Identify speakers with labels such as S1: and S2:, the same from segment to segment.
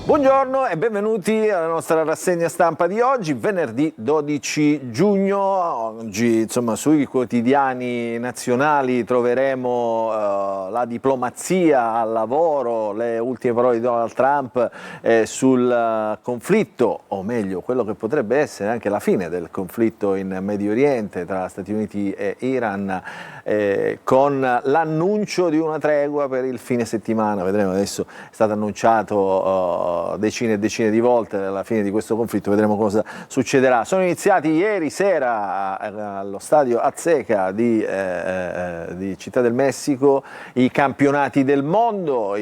S1: Buongiorno e benvenuti alla nostra rassegna stampa di oggi, venerdì 12 giugno. Oggi, insomma, sui quotidiani nazionali troveremo la diplomazia al lavoro, le ultime parole di Donald Trump sul conflitto, o meglio, quello che potrebbe essere anche la fine del conflitto in Medio Oriente tra Stati Uniti e Iran, con l'annuncio di una tregua per il fine settimana. Vedremo, adesso è stato annunciato decine e decine di volte alla fine di questo conflitto, vedremo cosa succederà. Sono iniziati ieri sera allo stadio Azteca di Città del Messico i campionati del mondo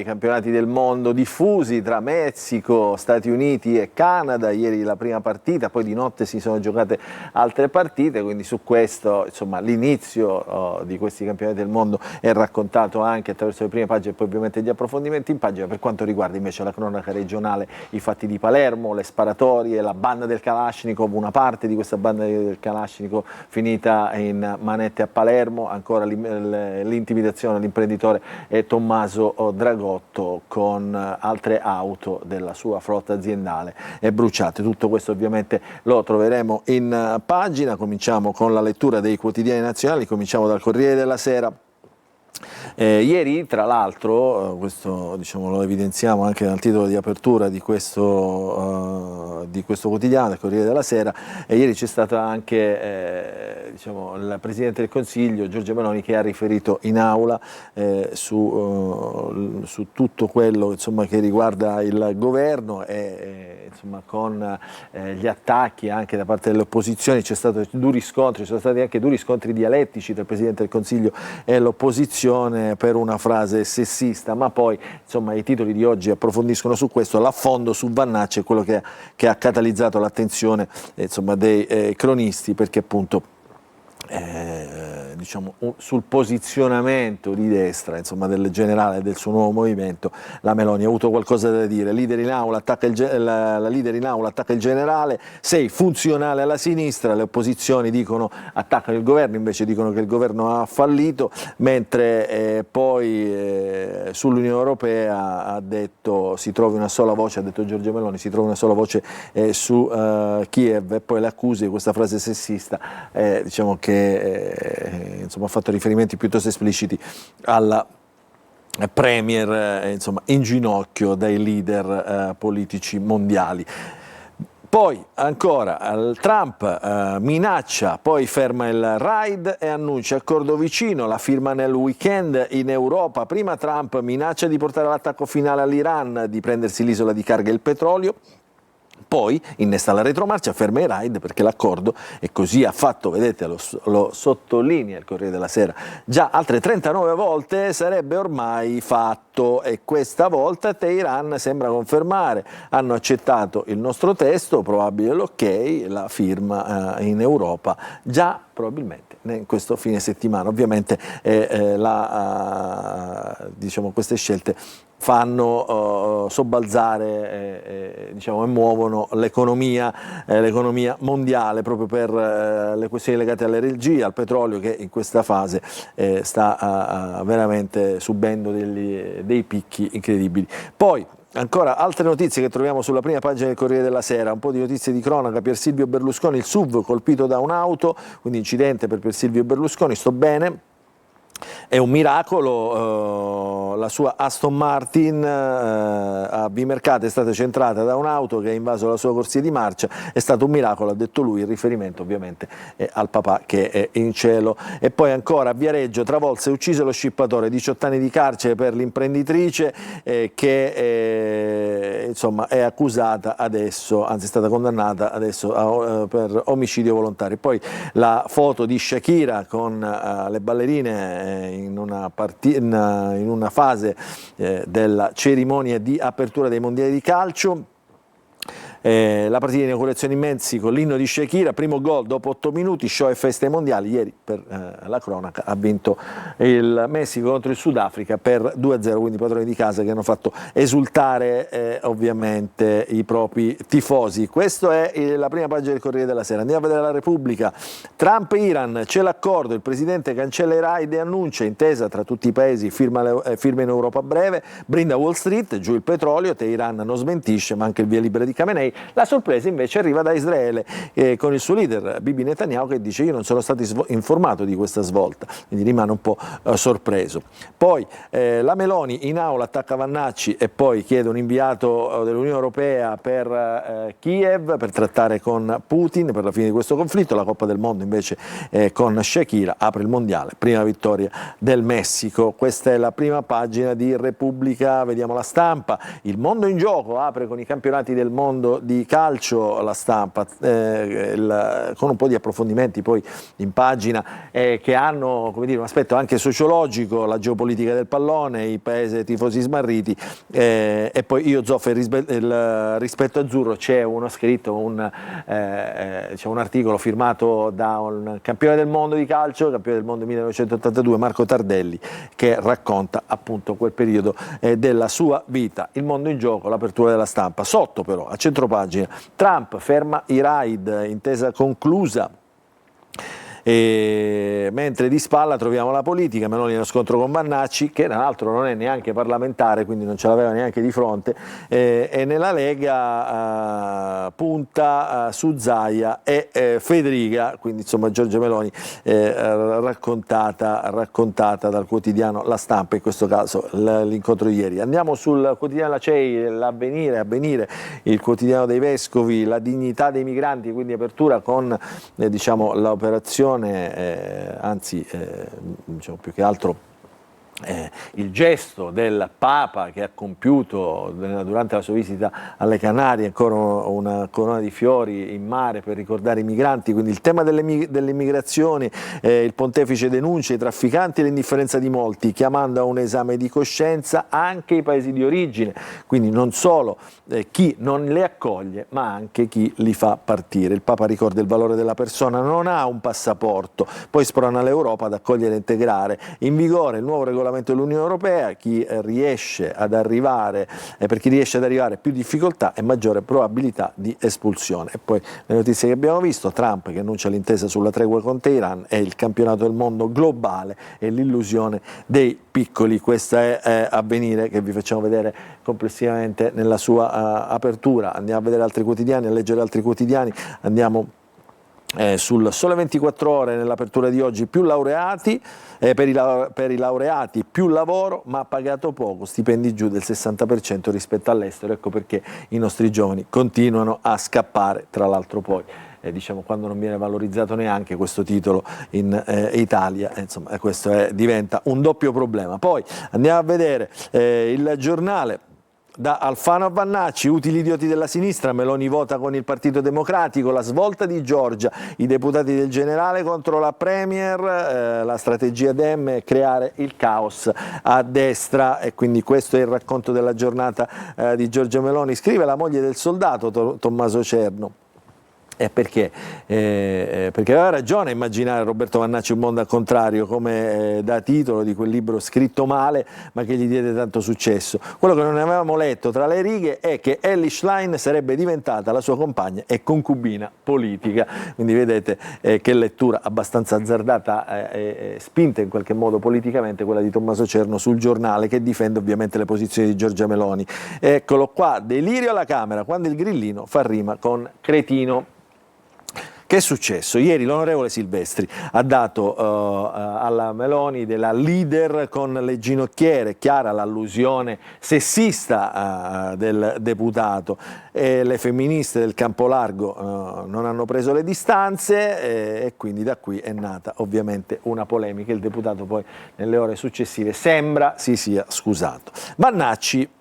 S1: diffusi tra Messico, Stati Uniti e Canada. Ieri la prima partita, poi di notte si sono giocate altre partite, quindi su questo, insomma, l'inizio di questi campionati del mondo è raccontato anche attraverso le prime pagine e poi ovviamente gli approfondimenti in pagina. Per quanto riguarda invece la cronaca regionale, i fatti di Palermo, le sparatorie, la banda del Kalashnikov, una parte di questa banda del Kalashnikov finita in manette a Palermo, ancora l'intimidazione all'imprenditore Tommaso Dragotto con altre auto della sua flotta aziendale bruciate. Tutto questo ovviamente lo troveremo in pagina. Cominciamo con la lettura dei quotidiani nazionali, cominciamo dal Corriere della Sera. Ieri, tra l'altro, questo diciamo, lo evidenziamo anche dal titolo di apertura di questo quotidiano, il Corriere della Sera, ieri c'è stata anche diciamo, il Presidente del Consiglio, Giorgia Meloni, che ha riferito in aula su tutto quello, insomma, che riguarda il governo e insomma, con gli attacchi anche da parte delle opposizioni. Ci sono stati anche duri scontri dialettici tra il Presidente del Consiglio e l'opposizione per una frase sessista, ma poi, insomma, i titoli di oggi approfondiscono su questo. L'affondo su Vannacci è quello che ha catalizzato l'attenzione insomma, dei cronisti, perché appunto diciamo, sul posizionamento di destra, insomma, del generale del suo nuovo movimento, la Meloni ha avuto qualcosa da dire. La leader in aula attacca il generale, sei funzionale alla sinistra, le opposizioni attaccano il governo, invece dicono che il governo ha fallito, mentre poi sull'Unione Europea ha detto si trovi una sola voce, ha detto Giorgia Meloni, si trovi una sola voce su Kiev, e poi le accuse di questa frase sessista diciamo che insomma, ha fatto riferimenti piuttosto espliciti alla premier insomma, in ginocchio dai leader politici mondiali. Poi ancora Trump minaccia, poi ferma il raid e annuncia accordo vicino, la firma nel weekend in Europa. Prima Trump minaccia di portare all'attacco finale all'Iran, di prendersi l'isola di carga e il petrolio. Poi innesta la retromarcia, ferma i raid, perché l'accordo, e così ha fatto, vedete, lo sottolinea il Corriere della Sera, già altre 39 volte, sarebbe ormai fatto, e questa volta Teheran sembra confermare. Hanno accettato il nostro testo, probabile l'ok, la firma in Europa già probabilmente in questo fine settimana. Ovviamente diciamo, queste scelte fanno sobbalzare diciamo, e muovono l'economia mondiale, proprio per le questioni legate all'energia, al petrolio, che in questa fase sta veramente subendo dei picchi incredibili. Poi ancora altre notizie che troviamo sulla prima pagina del Corriere della Sera, un po' di notizie di cronaca. Pier Silvio Berlusconi, il SUV colpito da un'auto, quindi incidente per Pier Silvio Berlusconi, sto bene. È un miracolo, la sua Aston Martin a Vimercate è stata centrata da un'auto che ha invaso la sua corsia di marcia, è stato un miracolo, ha detto lui, il riferimento ovviamente è al papà che è in cielo. E poi ancora a Viareggio, travolse e ucciso lo scippatore, 18 anni di carcere per l'imprenditrice che insomma è accusata adesso, anzi è stata condannata adesso per omicidio volontario. Poi la foto di Shakira con le ballerine in una fase della cerimonia di apertura dei mondiali di calcio. La partita di inaugurazione in Messico, l'inno di Shakira, primo gol dopo 8 minuti, show e feste ai mondiali. Ieri per la cronaca ha vinto il Messico contro il Sudafrica per 2-0, quindi padroni di casa che hanno fatto esultare ovviamente i propri tifosi. Questa è la prima pagina del Corriere della Sera. Andiamo a vedere la Repubblica. Trump e Iran, c'è l'accordo, il presidente cancella i raid e annuncia intesa tra tutti i paesi, firma in Europa a breve, brinda Wall Street, giù il petrolio, Teheran non smentisce ma anche il via libera di Khamenei. La sorpresa invece arriva da Israele con il suo leader Bibi Netanyahu che dice io non sono stato informato di questa svolta, quindi rimane un po' sorpreso. Poi la Meloni in aula attacca Vannacci e poi chiede un inviato dell'Unione Europea per Kiev per trattare con Putin per la fine di questo conflitto. La Coppa del Mondo invece con Shakira apre il mondiale, prima vittoria del Messico. Questa è la prima pagina di Repubblica. Vediamo la Stampa. Il mondo in gioco apre con i campionati del mondo di calcio, la Stampa con un po' di approfondimenti poi in pagina che hanno, come dire, un aspetto anche sociologico, la geopolitica del pallone, i paesi tifosi smarriti e poi io Zoff il rispetto azzurro. C'è uno scritto, un articolo firmato da un campione del mondo di calcio, campione del mondo 1982, Marco Tardelli, che racconta appunto quel periodo della sua vita. Il mondo in gioco, l'apertura della Stampa. Sotto però, a centropagina, Trump ferma i raid, intesa conclusa. Mentre di spalla troviamo la politica, Meloni nello scontro con Vannacci, che tra l'altro non è neanche parlamentare, quindi non ce l'aveva neanche di fronte, e nella Lega punta su Zaia e Federica, quindi insomma Giorgia Meloni raccontata dal quotidiano La Stampa, in questo caso l'incontro di ieri. Andiamo sul quotidiano La CEI, l'Avvenire, il quotidiano dei vescovi, la dignità dei migranti, quindi apertura con diciamo l'operazione diciamo più che altro il gesto del Papa che ha compiuto durante la sua visita alle Canarie, ancora una corona di fiori in mare per ricordare i migranti, quindi il tema delle migrazioni, il pontefice denuncia i trafficanti e l'indifferenza di molti, chiamando a un esame di coscienza anche i paesi di origine, quindi non solo chi non le accoglie ma anche chi li fa partire. Il Papa ricorda il valore della persona, non ha un passaporto, poi sprona l'Europa ad accogliere e integrare. In vigore il nuovo regolamento dell'Unione Europea, per chi riesce ad arrivare più difficoltà e maggiore probabilità di espulsione. E poi le notizie che abbiamo visto, Trump che annuncia l'intesa sulla tregua con Teheran e il campionato del mondo globale e l'illusione dei piccoli. Questa è Avvenire che vi facciamo vedere complessivamente nella sua apertura. Andiamo a vedere altri quotidiani, a leggere altri quotidiani, andiamo sul Sole 24 Ore nell'apertura di oggi, più laureati, per i laureati più lavoro ma pagato poco, stipendi giù del 60% rispetto all'estero. Ecco perché i nostri giovani continuano a scappare, tra l'altro poi diciamo quando non viene valorizzato neanche questo titolo in Italia, insomma questo diventa un doppio problema. Poi andiamo a vedere il Giornale. Da Alfano a Vannacci, utili idioti della sinistra, Meloni vota con il Partito Democratico, la svolta di Giorgia, i deputati del generale contro la Premier, la strategia Dem è creare il caos a destra, e quindi questo è il racconto della giornata di Giorgia Meloni. Scrive la moglie del soldato, Tommaso Cerno. Perché aveva ragione a immaginare Roberto Vannacci un mondo al contrario, come da titolo di quel libro scritto male ma che gli diede tanto successo. Quello che non avevamo letto tra le righe è che Elly Schlein sarebbe diventata la sua compagna e concubina politica, quindi vedete che lettura abbastanza azzardata e spinta in qualche modo politicamente quella di Tommaso Cerno sul Giornale, che difende ovviamente le posizioni di Giorgia Meloni. Eccolo qua, delirio alla Camera quando il grillino fa rima con cretino. Che è successo? Ieri l'onorevole Silvestri ha dato alla Meloni della leader con le ginocchiere, chiara l'allusione sessista del deputato, e le femministe del campo largo non hanno preso le distanze e quindi da qui è nata ovviamente una polemica. Il deputato poi nelle ore successive sembra si sia scusato. Vannacci.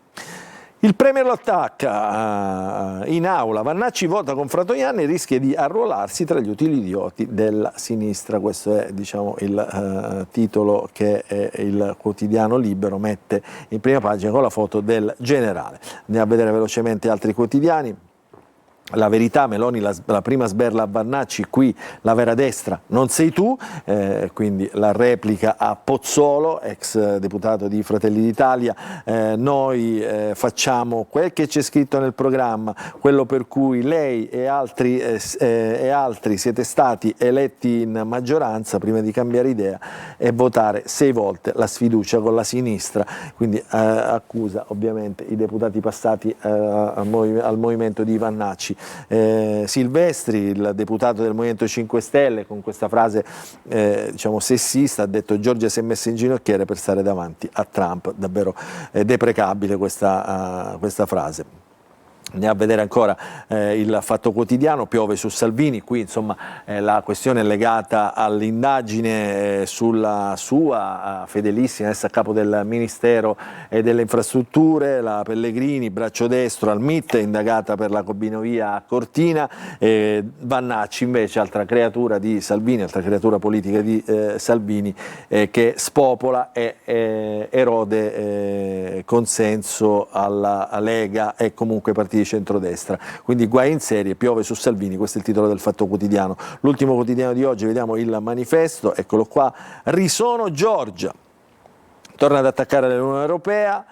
S1: Il Premier lo attacca in aula, Vannacci vota con Fratoianni e rischia di arruolarsi tra gli utili idioti della sinistra. Questo è diciamo, il titolo che il quotidiano Libero mette in prima pagina con la foto del generale. Andiamo a vedere velocemente altri quotidiani. La verità, Meloni la prima sberla a Vannacci, qui la vera destra non sei tu, quindi la replica a Pozzolo, ex deputato di Fratelli d'Italia. Noi facciamo quel che c'è scritto nel programma, quello per cui lei e altri siete stati eletti in maggioranza prima di cambiare idea e votare 6 volte la sfiducia con la sinistra, quindi accusa ovviamente i deputati passati al movimento di Vannacci. Silvestri, il deputato del Movimento 5 Stelle, con questa frase diciamo sessista, ha detto: Giorgia si è messa in ginocchiere per stare davanti a Trump. Davvero deprecabile questa frase. Andiamo a vedere ancora il Fatto Quotidiano, piove su Salvini, qui insomma la questione è legata all'indagine sulla sua fedelissima, adesso a capo del Ministero delle Infrastrutture, la Pellegrini, braccio destro al MIT, indagata per la cobinovia a Cortina. Vannacci invece, altra creatura di Salvini, altra creatura politica di Salvini, che spopola e erode consenso alla Lega e comunque partiti di centrodestra, quindi guai in serie, piove su Salvini, questo è il titolo del Fatto Quotidiano. L'ultimo quotidiano di oggi, vediamo il Manifesto, eccolo qua: risono Giorgia, torna ad attaccare l'Unione Europea,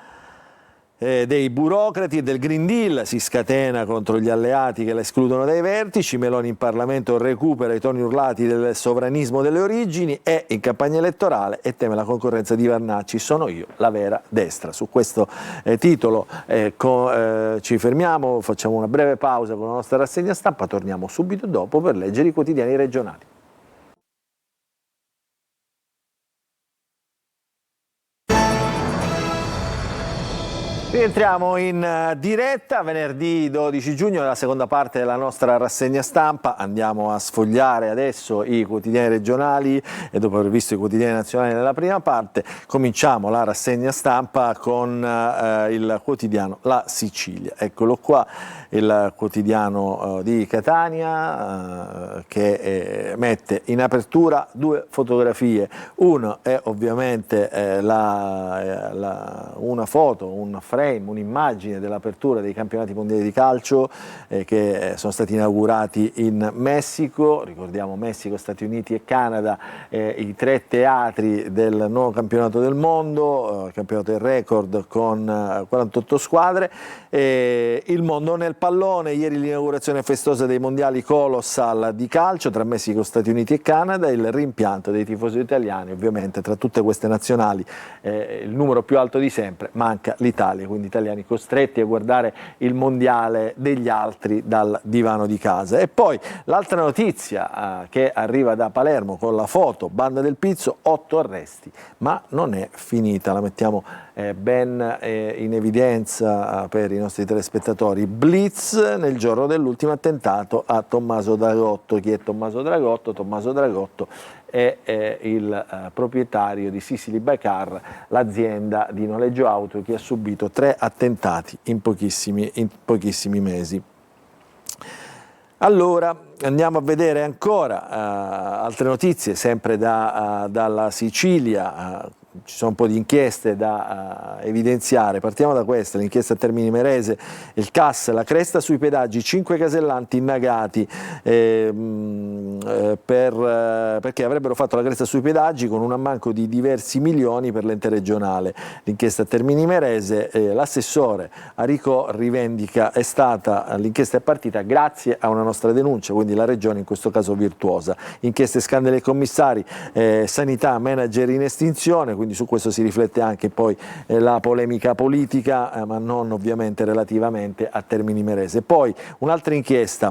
S1: dei burocrati e del Green Deal, si scatena contro gli alleati che la escludono dai vertici. Meloni in Parlamento recupera i toni urlati del sovranismo delle origini, è in campagna elettorale e teme la concorrenza di Vannacci. Sono io la vera destra. Su questo titolo ci fermiamo, facciamo una breve pausa con la nostra rassegna stampa, torniamo subito dopo per leggere i quotidiani regionali. Rientriamo in diretta, venerdì 12 giugno, nella seconda parte della nostra rassegna stampa. Andiamo a sfogliare adesso i quotidiani regionali e dopo aver visto i quotidiani nazionali nella prima parte cominciamo la rassegna stampa con il quotidiano La Sicilia. Eccolo qua, il quotidiano di Catania che mette in apertura 2 fotografie. Una è ovviamente una foto, un frame, un'immagine dell'apertura dei campionati mondiali di calcio che sono stati inaugurati in Messico. Ricordiamo Messico, Stati Uniti e Canada, i 3 teatri del nuovo campionato del mondo, campionato del record con 48 squadre. Il mondo nel pallone, ieri l'inaugurazione festosa dei mondiali Colossal di calcio tra Messico, Stati Uniti e Canada, il rimpianto dei tifosi italiani, ovviamente tra tutte queste nazionali il numero più alto di sempre, manca l'Italia, quindi italiani costretti a guardare il mondiale degli altri dal divano di casa. E poi l'altra notizia che arriva da Palermo con la foto, Banda del Pizzo, 8 arresti, ma non è finita, la mettiamo ben in evidenza per i nostri telespettatori. Blitz nel giorno dell'ultimo attentato a Tommaso Dragotto. Chi è Tommaso Dragotto? Tommaso Dragotto è il proprietario di Sicily by Car, l'azienda di noleggio auto che ha subito 3 attentati in pochissimi mesi. Allora, andiamo a vedere ancora altre notizie, sempre dalla Sicilia. Ci sono un po' di inchieste da evidenziare, partiamo da questa, l'inchiesta a Termini Imerese, il CAS, la cresta sui pedaggi, 5 casellanti indagati perché avrebbero fatto la cresta sui pedaggi con un ammanco di diversi milioni per l'ente regionale. L'inchiesta a Termini Imerese, l'assessore Aricò rivendica, l'inchiesta è partita grazie a una nostra denuncia, quindi la regione in questo caso virtuosa. Inchieste, scandali e commissari, sanità, manager in estinzione, quindi su questo si riflette anche poi la polemica politica, ma non ovviamente relativamente a Termini Imerese. Poi un'altra inchiesta,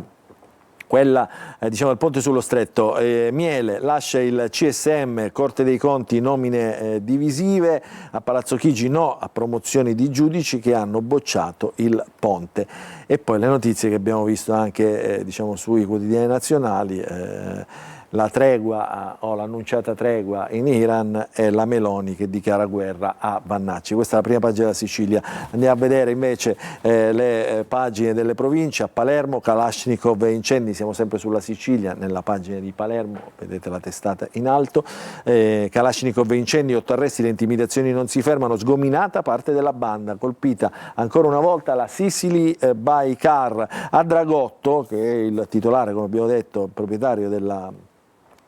S1: quella diciamo del ponte sullo stretto, Miele lascia il CSM, Corte dei Conti, nomine divisive, a Palazzo Chigi no a promozioni di giudici che hanno bocciato il ponte. E poi le notizie che abbiamo visto anche diciamo sui quotidiani nazionali, la tregua o l'annunciata tregua in Iran e la Meloni che dichiara guerra a Vannacci. Questa è la prima pagina della Sicilia. Andiamo a vedere invece le pagine delle province. A Palermo, Kalashnikov e incendi, siamo sempre sulla Sicilia, nella pagina di Palermo, vedete la testata in alto. Kalashnikov e incendi, 8 arresti, le intimidazioni non si fermano, sgominata parte della banda, colpita ancora una volta la Sicily by Car a Dragotto, che è il titolare, come abbiamo detto, proprietario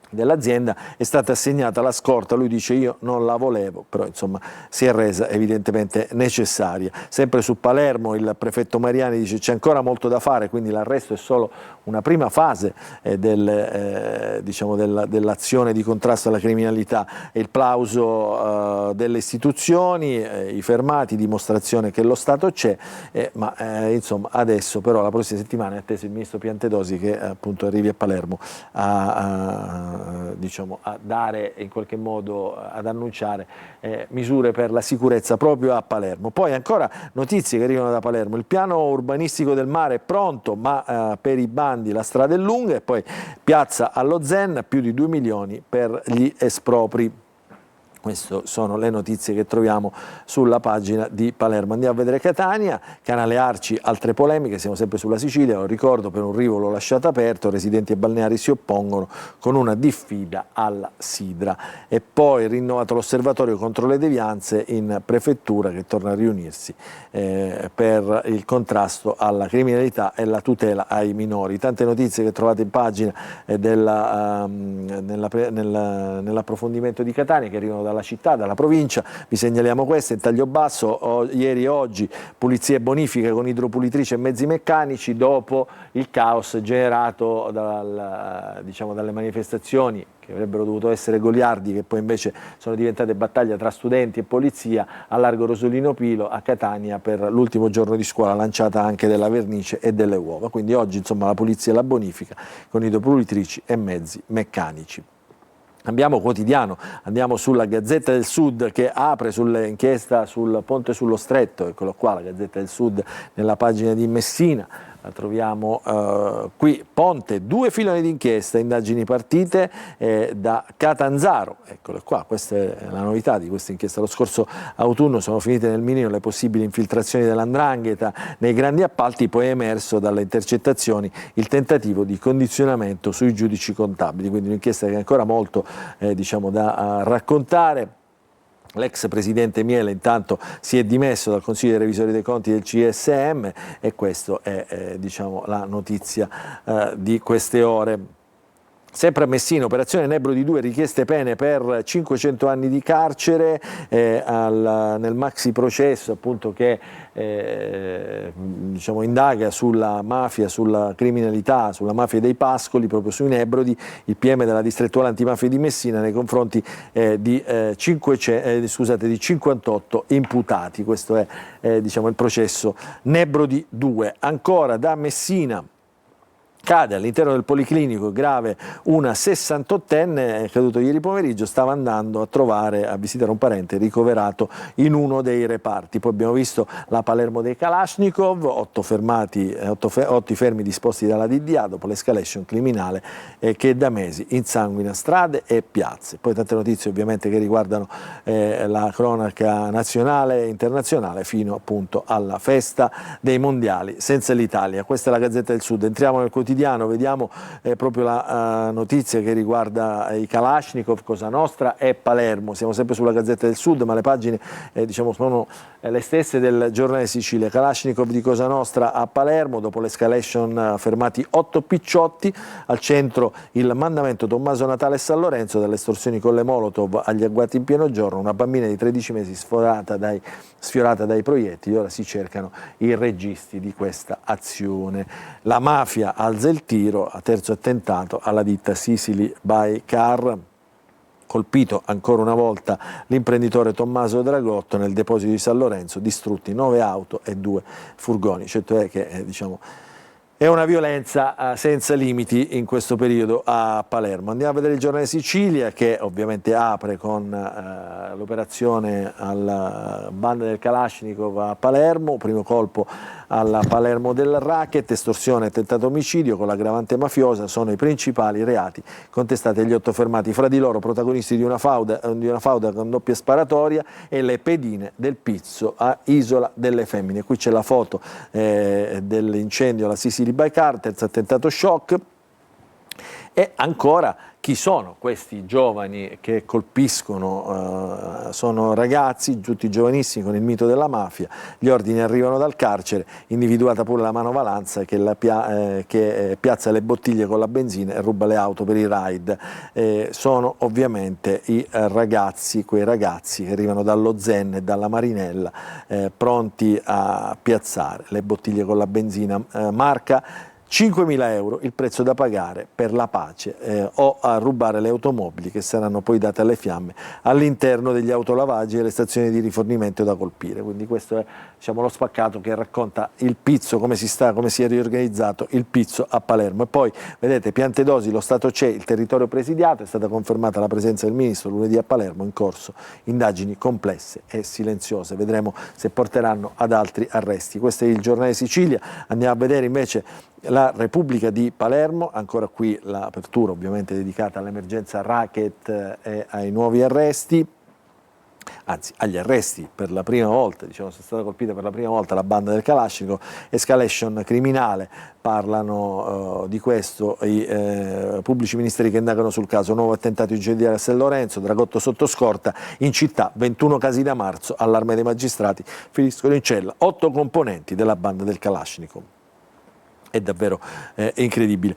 S1: dell'azienda, è stata assegnata la scorta. Lui dice io non la volevo, però insomma si è resa evidentemente necessaria. Sempre su Palermo il prefetto Mariani dice c'è ancora molto da fare, quindi l'arresto è solo una prima fase dell'azione di contrasto alla criminalità. Il plauso delle istituzioni, i fermati, dimostrazione che lo Stato c'è, ma insomma adesso però la prossima settimana è atteso il ministro Piantedosi che appunto arrivi a Palermo a dare in qualche modo, ad annunciare misure per la sicurezza proprio a Palermo. Poi ancora notizie che arrivano da Palermo: il piano urbanistico del mare è pronto, ma per i bandi la strada è lunga. E poi piazza allo Zen, più di 2 milioni per gli espropri. Queste sono le notizie che troviamo sulla pagina di Palermo. Andiamo a vedere Catania, Canale Arci, altre polemiche, siamo sempre sulla Sicilia, lo ricordo, per un rivolo lasciato aperto, residenti e balneari si oppongono con una diffida alla Sidra. E poi rinnovato l'osservatorio contro le devianze in prefettura, che torna a riunirsi per il contrasto alla criminalità e la tutela ai minori. Tante notizie che trovate in pagina nell'approfondimento di Catania, che arrivano dalla città, dalla provincia. Vi segnaliamo queste in taglio basso: ieri e oggi pulizie e bonifiche con idropulitrice e mezzi meccanici dopo il caos generato dalle manifestazioni che avrebbero dovuto essere goliardi, che poi invece sono diventate battaglia tra studenti e polizia a largo Rosolino Pilo a Catania per l'ultimo giorno di scuola, lanciata anche della vernice e delle uova. Quindi oggi insomma la pulizia e la bonifica con idropulitrici e mezzi meccanici. Abbiamo quotidiano, andiamo sulla Gazzetta del Sud che apre sull'inchiesta sul ponte sullo Stretto. Eccolo qua, la Gazzetta del Sud nella pagina di Messina. La troviamo qui, ponte, 2 filoni d'inchiesta, indagini partite da Catanzaro. Eccole qua, questa è la novità di questa inchiesta. Lo scorso autunno sono finite nel mirino le possibili infiltrazioni dell''ndrangheta nei grandi appalti, poi è emerso dalle intercettazioni il tentativo di condizionamento sui giudici contabili, quindi un'inchiesta che è ancora molto da raccontare. L'ex presidente Miele intanto si è dimesso dal Consiglio dei Revisori dei Conti del CSM e questa è la notizia di queste ore. Sempre a Messina, operazione Nebrodi 2, richieste pene per 500 anni di carcere nel maxi processo appunto che indaga sulla mafia, sulla criminalità, sulla mafia dei pascoli, proprio sui Nebrodi. Il PM della distrettuale antimafia di Messina nei confronti di 58 imputati. Questo è il processo Nebrodi 2. Ancora da Messina. Cade all'interno del policlinico grave una 68enne, è caduto ieri pomeriggio, stava andando a visitare un parente ricoverato in uno dei reparti. Poi abbiamo visto la Palermo dei Kalashnikov, 8 fermi disposti dalla DDA dopo l'escalation criminale che da mesi insanguina strade e piazze. Poi tante notizie ovviamente che riguardano la cronaca nazionale e internazionale fino appunto alla festa dei mondiali senza l'Italia. Questa è la Gazzetta del Sud. Entriamo nel quotidiano. Vediamo proprio la notizia che riguarda i Kalashnikov, Cosa Nostra e Palermo. Siamo sempre sulla Gazzetta del Sud, ma le pagine sono le stesse del Giornale Sicilia. Kalashnikov di Cosa Nostra a Palermo, dopo l'escalation fermati 8 picciotti, al centro il mandamento Tommaso Natale e San Lorenzo, dalle estorsioni con le Molotov agli agguati in pieno giorno, una bambina di 13 mesi sfiorata dai proiettili. Ora si cercano i registi di questa azione. La mafia alza il tiro, a terzo attentato alla ditta Sicily by Car. Colpito ancora una volta l'imprenditore Tommaso Dragotto nel deposito di San Lorenzo, distrutti 9 auto e 2 furgoni. Certo è che È una violenza senza limiti in questo periodo a Palermo. Andiamo a vedere il Giornale Sicilia, che ovviamente apre con l'operazione alla banda del Kalashnikov a Palermo, primo colpo alla Palermo del racket, estorsione e tentato omicidio con l'aggravante mafiosa sono i principali reati contestati agli 8 fermati, fra di loro protagonisti di una fauda con doppia sparatoria e le pedine del Pizzo a Isola delle Femmine. Qui c'è la foto dell'incendio alla Sicily Bike terzo attentato shock. E ancora, chi sono questi giovani che colpiscono? Sono ragazzi, tutti giovanissimi, con il mito della mafia. Gli ordini arrivano dal carcere, individuata pure la manovalanza che piazza le bottiglie con la benzina e ruba le auto per i raid. Sono ovviamente i ragazzi, quei ragazzi che arrivano dallo Zen e dalla Marinella, pronti a piazzare le bottiglie con la benzina marca 5.000 euro il prezzo da pagare per la pace o a rubare le automobili che saranno poi date alle fiamme all'interno degli autolavaggi e le stazioni di rifornimento da colpire. Quindi questo è, diciamo, lo spaccato che racconta il Pizzo, come si è riorganizzato il Pizzo a Palermo. E poi vedete, Piantedosi, lo Stato c'è, il territorio presidiato, è stata confermata la presenza del Ministro lunedì a Palermo, in corso indagini complesse e silenziose, vedremo se porteranno ad altri arresti. Questo è il Giornale Sicilia. Andiamo a vedere invece la Repubblica di Palermo, ancora qui l'apertura ovviamente dedicata all'emergenza racket e ai nuovi arresti, anzi agli arresti per la prima volta, diciamo, è stata colpita per la prima volta la banda del Kalashnikov, escalation criminale, parlano di questo i pubblici ministeri che indagano sul caso, nuovo attentato incendiario a San Lorenzo, Dragotto sotto scorta, in città 21 casi da marzo, allarme dei magistrati, finiscono in cella 8 componenti della banda del Kalashnikov. È davvero incredibile.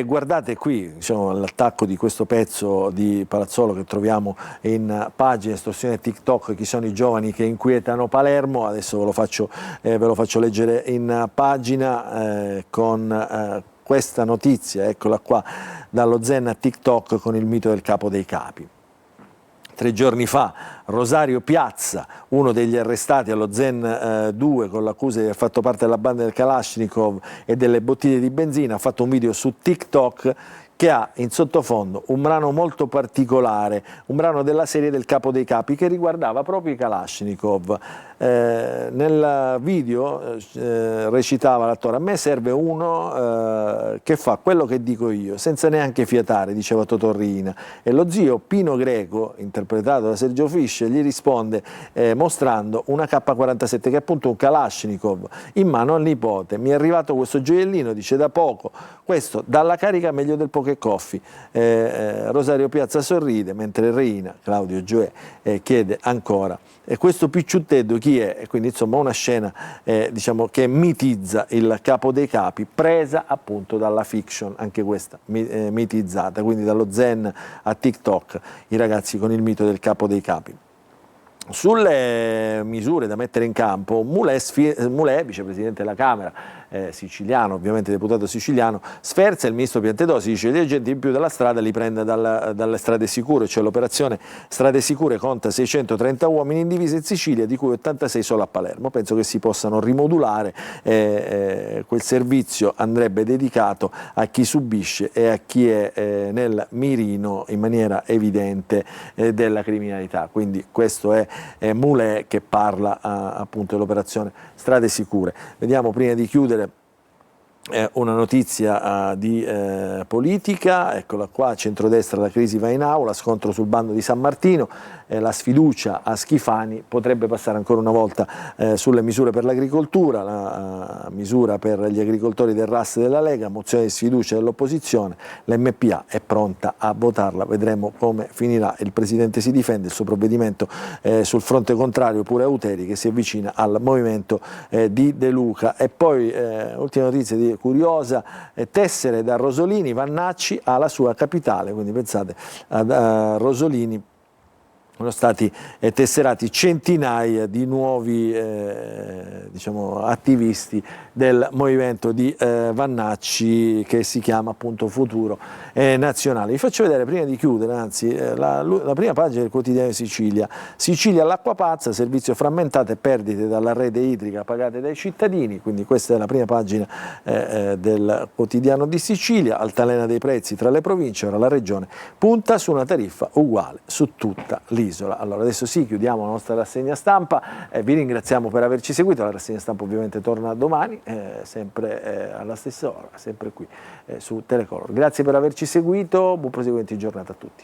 S1: Guardate qui, diciamo, l'attacco di questo pezzo di Palazzolo che troviamo in pagina estorsione TikTok, chi sono i giovani che inquietano Palermo, adesso ve lo faccio leggere in pagina con questa notizia, eccola qua, dallo Zen a TikTok con il mito del capo dei capi. 3 giorni fa Rosario Piazza, uno degli arrestati allo Zen 2 con l'accusa di aver fatto parte della banda del Kalashnikov e delle bottiglie di benzina, ha fatto un video su TikTok che ha in sottofondo un brano molto particolare, un brano della serie del Capo dei Capi che riguardava proprio i Kalashnikov. Nel video recitava l'attore: a me serve uno che fa quello che dico io, senza neanche fiatare, diceva Totorrina. E lo zio Pino Greco, interpretato da Sergio Fischer, gli risponde mostrando una K47 che è appunto un Kalashnikov in mano al nipote. Mi è arrivato questo gioiellino, dice, da poco, questo dalla carica meglio del Poké Coffee. Rosario Piazza sorride mentre Reina, Claudio Gioè, chiede ancora: e questo picciutteddo chi è? E quindi insomma una scena diciamo che mitizza il Capo dei Capi, presa appunto dalla fiction, anche questa mitizzata, quindi dallo Zen a TikTok, i ragazzi con il mito del Capo dei Capi. Sulle misure da mettere in campo, Mulè, vicepresidente della Camera, siciliano, ovviamente deputato siciliano, sferza il ministro Piantedosi, dice: gli agenti in più della strada li prende dalle strade sicure, cioè l'operazione Strade Sicure conta 630 uomini in divisa in Sicilia, di cui 86 solo a Palermo. Penso che si possano rimodulare, quel servizio andrebbe dedicato a chi subisce e a chi è nel mirino in maniera evidente della criminalità. Quindi questo è Mulè che parla appunto dell'operazione Strade Sicure. Vediamo, prima di chiudere, una notizia di politica, eccola qua, centrodestra, la crisi va in aula, scontro sul bando di San Martino, la sfiducia a Schifani, potrebbe passare ancora una volta sulle misure per l'agricoltura, la misura per gli agricoltori del RAS della Lega, mozione di sfiducia dell'opposizione, l'MPA è pronta a votarla, vedremo come finirà. Il Presidente si difende, il suo provvedimento sul fronte contrario pure Auteri che si avvicina al movimento di De Luca. E poi ultima notizia curiosa, tessere da Rosolini, Vannacci alla sua capitale, quindi pensate a Rosolini sono stati tesserati centinaia di nuovi diciamo, attivisti del movimento di Vannacci, che si chiama appunto Futuro Nazionale. Vi faccio vedere, prima di chiudere, anzi, la prima pagina del quotidiano di Sicilia. Sicilia all'acqua pazza, servizio frammentato e perdite dalla rete idrica pagate dai cittadini, quindi questa è la prima pagina del quotidiano di Sicilia. Altalena dei prezzi tra le province, ora la regione punta su una tariffa uguale su tutta l'isola. Allora adesso sì, chiudiamo la nostra rassegna stampa, vi ringraziamo per averci seguito. La rassegna stampa ovviamente torna domani, sempre alla stessa ora, sempre qui su Telecolor. Grazie per averci seguito, buon proseguimento di giornata a tutti.